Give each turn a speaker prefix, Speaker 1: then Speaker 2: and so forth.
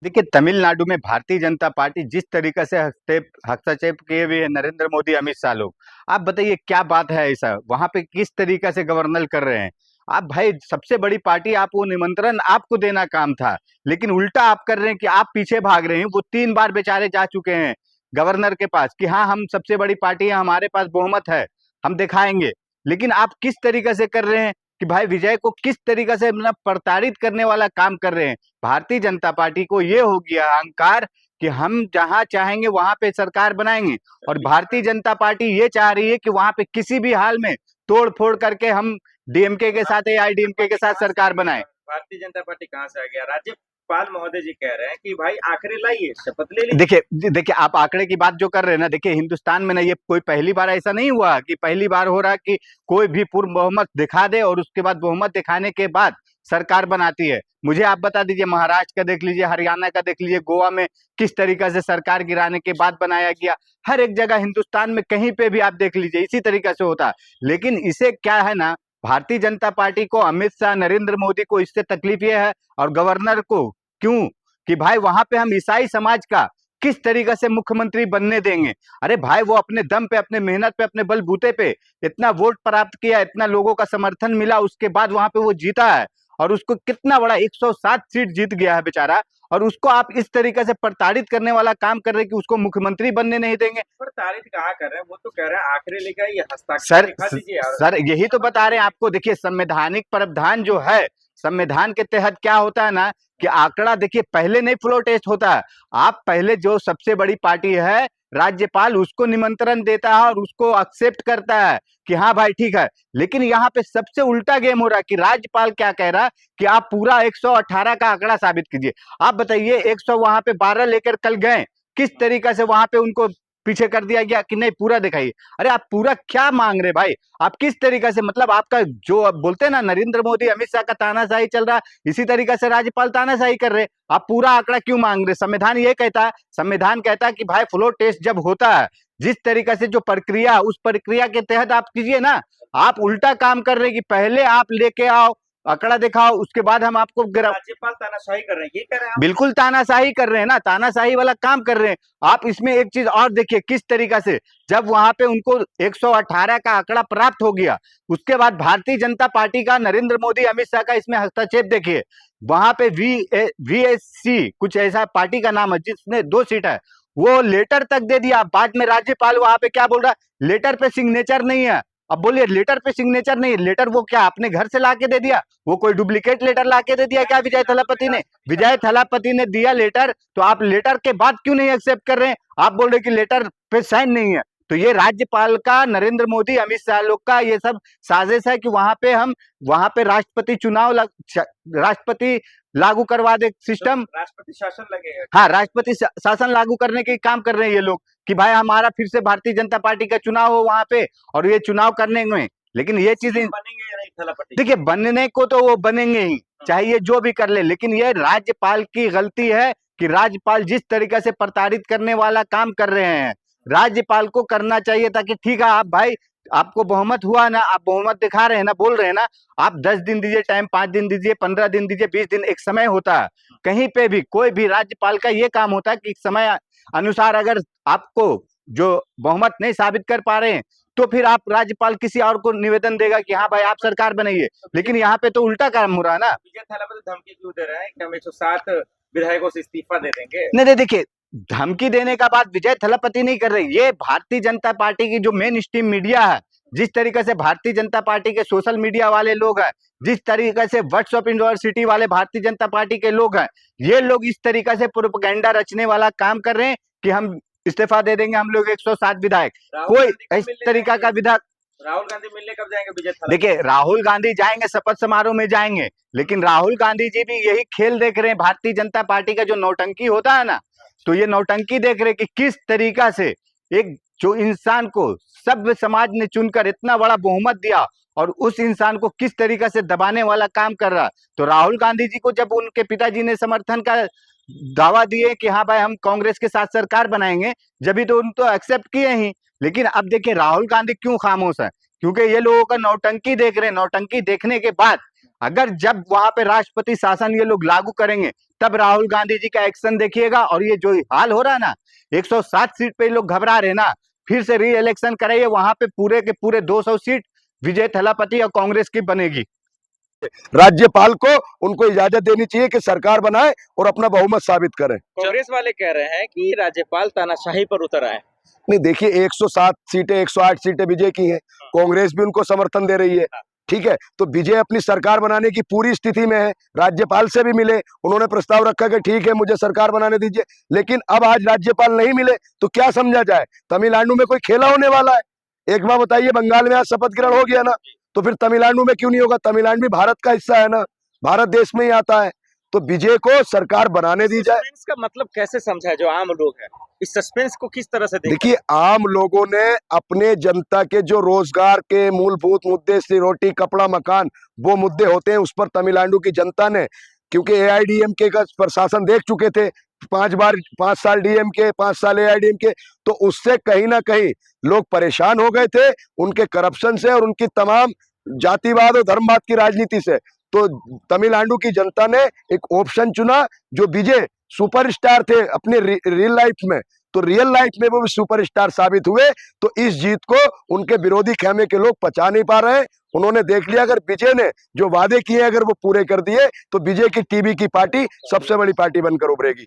Speaker 1: देखिए, तमिलनाडु में भारतीय जनता पार्टी जिस तरीके से हस्तक्षेप किए हुए है नरेंद्र मोदी, अमित शाह लोग, आप बताइए क्या बात है ऐसा? वहां पे किस तरीके से गवर्नर कर रहे हैं? आप भाई सबसे बड़ी पार्टी, आप वो निमंत्रण आपको देना काम था, लेकिन उल्टा आप कर रहे हैं कि आप पीछे भाग रहे हैं। वो 3 बार बेचारे जा चुके हैं गवर्नर के पास कि हाँ, हम सबसे बड़ी पार्टी है, हमारे पास बहुमत है, हम दिखाएंगे। लेकिन आप किस तरीके से कर रहे हैं कि भाई विजय को किस तरीके से मतलब प्रताड़ित करने वाला काम कर रहे हैं। भारतीय जनता पार्टी को ये हो गया अहंकार कि हम जहां चाहेंगे वहां पे सरकार बनाएंगे, और भारतीय जनता पार्टी ये चाह रही है कि वहां पे किसी भी हाल में तोड़ फोड़ करके हम डीएमके के साथ या आईडीएमके के साथ सरकार बनाए।
Speaker 2: भारतीय जनता पार्टी कहाँ से आ गया? राज्यपाल महोदय जी कह रहे हैं कि भाई आखिरी लाइए, शपथ ले लीजिए।
Speaker 1: देखिए देखिए, आप आंकड़े की बात जो कर रहे हैं ना, देखिए हिंदुस्तान में ना ये कोई पहली बार ऐसा नहीं हुआ कि पहली बार हो रहा कि कोई भी पूर्व बहुमत दिखा दे और उसके बाद बहुमत दिखाने के बाद सरकार बनाती है। मुझे आप बता दीजिए, महाराष्ट्र का देख लीजिए, हरियाणा का देख लीजिए, गोवा में किस तरीके से सरकार गिराने के बाद बनाया गया। हर एक जगह हिंदुस्तान में कहीं पे भी आप देख लीजिए इसी तरीके से होता। लेकिन इसे क्या है ना, भारतीय जनता पार्टी को, अमित शाह, नरेंद्र मोदी को इससे तकलीफ ये है, और गवर्नर को क्यों, कि भाई वहां पे हम ईसाई समाज का किस तरीके से मुख्यमंत्री बनने देंगे। अरे भाई, वो अपने दम पे, अपने मेहनत पे, अपने बलबूते पे इतना वोट प्राप्त किया, इतना लोगों का समर्थन मिला, उसके बाद वहां पे वो जीता है, और उसको कितना बड़ा 107 सीट जीत गया है बेचारा, और उसको आप इस तरीके से प्रताड़ित करने वाला काम कर रहे हैं कि उसको मुख्यमंत्री बनने नहीं देंगे।
Speaker 2: प्रताड़ित कहाँ कर रहे हैं? वो तो कह रहे हैं आखिरी लेकर ये हस्ताक्षर
Speaker 1: सर
Speaker 2: दिखा दीजिए।
Speaker 1: सर यही तो बता रहे हैं आपको। देखिए, संवैधानिक प्रावधान जो है, संविधान के तहत क्या होता है ना कि आंकड़ा देखिए पहले नहीं फ्लो टेस्ट होता है। आप पहले जो सबसे बड़ी पार्टी है राज्यपाल, उसको निमंत्रण देता है और उसको एक्सेप्ट करता है कि हाँ भाई ठीक है। लेकिन यहाँ पे सबसे उल्टा गेम हो रहा है कि राज्यपाल क्या कह रहा है कि आप पूरा 118 का आंकड़ा साबित कीजिए। आप बताइए, 100 वहां पे 12 लेकर कल गए, किस तरीके से वहां पे उनको पीछे कर दिया गया कि नहीं पूरा दिखाइए। अरे आप पूरा क्या मांग रहे भाई? आप किस तरीके से, मतलब आपका जो अब बोलते हैं ना नरेंद्र मोदी अमित शाह का तानाशाही चल रहा, इसी तरीके से राज्यपाल तानाशाही कर रहे। आप पूरा आंकड़ा क्यों मांग रहे? संविधान ये कहता है, संविधान कहता है कि भाई फ्लोर टेस्ट जब होता है, जिस तरीके से जो प्रक्रिया, उस प्रक्रिया के तहत आप कीजिए ना। आप उल्टा काम कर रहे कि पहले आप लेके आओ, आंकड़ा दिखाओ, उसके बाद हम आपको
Speaker 2: राज्यपाल तानाशाही कर रहे हैं, ये कह रहे हैं आप?
Speaker 1: बिल्कुल तानाशाही कर रहे हैं ना, तानाशाही वाला काम कर रहे हैं आप। इसमें एक चीज और देखिए किस तरीका से, जब वहां पे उनको 118 का आंकड़ा प्राप्त हो गया, उसके बाद भारतीय जनता पार्टी का, नरेंद्र मोदी अमित शाह का इसमें हस्तक्षेप देखिए। वहां पे वीएससी कुछ ऐसा पार्टी का नाम है जिसने 2 सीट है, वो लेटर तक दे दिया। बाद में राज्यपाल वहां पे क्या बोल रहा है, लेटर पे सिग्नेचर नहीं है। अब बोलिए, लेटर पे सिग्नेचर नहीं, लेटर वो क्या अपने घर से लाके दे दिया? वो कोई डुप्लीकेट लेटर लाके दे दिया क्या विजय थलापति ने? विजय थलापति ने दिया लेटर, तो आप लेटर के बाद क्यों नहीं एक्सेप्ट कर रहे हैं? आप बोल रहे कि लेटर पे साइन नहीं है। तो ये राज्यपाल का, नरेंद्र मोदी अमित शाह लोग का ये सब साजिश है कि वहां पे राष्ट्रपति राष्ट्रपति लागू करवा दे सिस्टम।
Speaker 2: राष्ट्रपति शासन लगेगा।
Speaker 1: हाँ, राष्ट्रपति शासन लागू करने के काम कर रहे हैं ये लोग कि भाई हमारा फिर से भारतीय जनता पार्टी का चुनाव हो वहां पे, और ये चुनाव करने में। लेकिन ये चीजें
Speaker 2: बनेंगे या नहीं थलापति?
Speaker 1: देखिए, बनने को तो वो बनेंगे ही, चाहे ये जो भी कर ले, लेकिन ये राज्यपाल की गलती है कि राज्यपाल जिस तरीके से प्रताड़ित करने वाला काम कर रहे हैं। राज्यपाल को करना चाहिए था कि ठीक है, आप भाई आपको बहुमत हुआ ना, आप बहुमत दिखा रहे हैं ना, बोल रहे हैं ना, आप 10 दिन दीजिए टाइम, 5 दिन दीजिए, 15 दिन दीजिए, 20 दिन, एक समय होता है। कहीं पे भी कोई भी राज्यपाल का ये काम होता है कि समय अनुसार अगर आपको जो बहुमत नहीं साबित कर पा रहे हैं, तो फिर आप राज्यपाल किसी और को निवेदन देगा कि हाँ भाई आप सरकार बनाइए। लेकिन यहाँ पे तो उल्टा काम हो रहा है ना।
Speaker 2: विजय थलापति धमकी क्यों दे रहे हैं कि हम 107 विधायकों से इस्तीफा दे देंगे?
Speaker 1: नहीं, देखिए, धमकी देने का बात विजय थलापति नहीं कर रही, ये भारतीय जनता पार्टी की जो मेन स्ट्रीम मीडिया है, जिस तरीके से भारतीय जनता पार्टी के सोशल मीडिया वाले लोग हैं, जिस तरीके से व्हाट्सएप यूनिवर्सिटी वाले भारतीय जनता पार्टी के लोग हैं, ये लोग इस तरीके से प्रोपेगेंडा रचने वाला काम कर रहे हैं कि हम इस्तीफा दे देंगे, हम लोग 107 विधायक। कोई इस तरीका का विधायक।
Speaker 2: राहुल गांधी मिलने कब जाएंगे विजय थलापति?
Speaker 1: देखिए, राहुल गांधी जाएंगे, शपथ समारोह में जाएंगे, लेकिन राहुल गांधी जी भी यही खेल देख रहे हैं। भारतीय जनता पार्टी का जो नौटंकी होता है ना, तो ये नौटंकी देख रहे कि किस तरीका से एक जो इंसान को सभ्य समाज ने चुनकर इतना बड़ा बहुमत दिया, और उस इंसान को किस तरीका से दबाने वाला काम कर रहा। तो राहुल गांधी जी को जब उनके पिताजी ने समर्थन का दावा दिए कि हाँ भाई हम कांग्रेस के साथ सरकार बनाएंगे, जब भी तो उन तो एक्सेप्ट किए ही। लेकिन अब देखिए राहुल गांधी क्यों खामोश है, क्योंकि ये लोगों का नौटंकी देख रहे हैं। नौटंकी देखने के बाद अगर जब वहां पे राष्ट्रपति शासन ये लोग लागू करेंगे तब राहुल गांधी जी का एक्शन देखिएगा। और ये जो हाल हो रहा है ना, 107 सीट पे ये लोग घबरा रहे ना, फिर से री इलेक्शन कराइए, वहां पे पूरे के पूरे 200 सीट विजय थलापति और कांग्रेस की बनेगी।
Speaker 3: राज्यपाल को उनको इजाजत देनी चाहिए कि सरकार बनाए और अपना बहुमत साबित करें।
Speaker 2: कांग्रेस वाले कह रहे हैं कि राज्यपाल तानाशाही पर उतर आए।
Speaker 3: नहीं, देखिए 107 सीटें 108 सीटें विजय की हैं, कांग्रेस भी उनको समर्थन दे रही है, ठीक है। तो विजय अपनी सरकार बनाने की पूरी स्थिति में है, राज्यपाल से भी मिले, उन्होंने प्रस्ताव रखा कि ठीक है मुझे सरकार बनाने दीजिए, लेकिन अब आज राज्यपाल नहीं मिले तो क्या समझा जाए? तमिलनाडु में कोई खेला होने वाला है? एक बार बताइए, बंगाल में आज शपथ ग्रहण हो गया ना, तो फिर तमिलनाडु में क्यों नहीं होगा? तमिलनाडु भी भारत का हिस्सा है ना, भारत देश में ही आता है। तो विजय को सरकार बनाने दी जाए।
Speaker 2: सस्पेंस का मतलब कैसे समझा है जो आम लोग हैं? इस सस्पेंस को किस तरह से
Speaker 3: देखिए, आम लोगों ने अपने जनता के जो रोजगार के मूलभूत मुद्दे से रोटी कपड़ा मकान वो मुद्दे होते हैं, उस पर तमिलनाडु की जनता ने, क्योंकि एआईडीएमके का प्रशासन देख चुके थे 5 साल डीएमके 5 साल एआईडीएमके, तो उससे कहीं ना कहीं लोग परेशान हो गए थे उनके करप्शन से और उनकी तमाम जातिवाद और धर्मवाद की राजनीति से। तो तमिलनाडु की जनता ने एक ऑप्शन चुना जो विजय सुपरस्टार थे अपने रियल लाइफ में, तो रियल लाइफ में वो भी सुपरस्टार साबित हुए। तो इस जीत को उनके विरोधी खेमे के लोग पचा नहीं पा रहे हैं। उन्होंने देख लिया अगर विजय ने जो वादे किए अगर वो पूरे कर दिए तो विजय की टीवी की पार्टी सबसे बड़ी पार्टी बनकर उभरेगी।